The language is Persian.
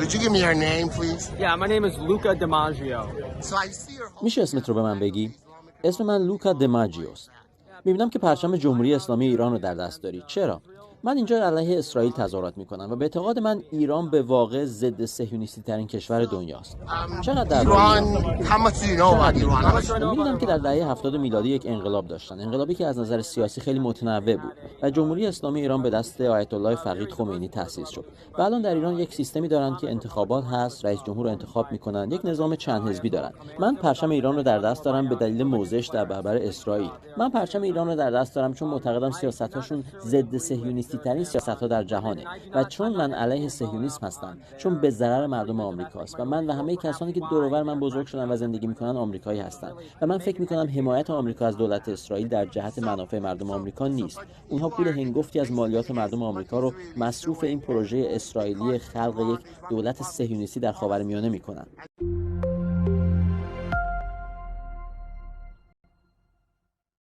Could you give me your name, please? Yeah, my name is Luca DiMaggio. So I see your home. میشه اسمت رو به من بگی؟ اسم من لوکا دماجیوست. میبینم که پرچم جمهوری اسلامی ایران رو در دست داری. چرا؟ من اینجا علیه اسرائیل تظاهرات میکنم و به اعتقاد من ایران به واقع ضد صهیونیستی ترین کشور دنیاست. چقدر در Iran, how much do you know about Iran? می‌دونم که در دهه 70 میلادی یک انقلاب داشتن، انقلابی که از نظر سیاسی خیلی متنوع بود و جمهوری اسلامی ایران به دست آیت الله فقید خمینی تأسیس شد. و الان در ایران یک سیستمی دارن که انتخابات هست، رئیس جمهور رو انتخاب میکنن، یک نظام چند حزبی دارن. من پرچم ایران رو در دست دارم به دلیل موضعش در برابر اسرائیل. من پرچم ایران رو در دست دارم چون معتقدم سیاست‌هاشون ضد صهیونیستی ترین سیاست‌ها در جهانه و چون من علیه صهیونیسم هستم، چون به ضرر مردم آمریکاست و من و همه کسانی که دور و بر من بزرگ شدن و زندگی میکنن آمریکایی هستند و من فکر میکنم حمایت آمریکا از دولت اسرائیل در جهت منافع مردم آمریکا نیست. اونها پول هنگفتی از مالیات مردم آمریکا رو مصروف این پروژه اسرائیلی خلق یک دولت صهیونیستی در خاورمیانه میکنن.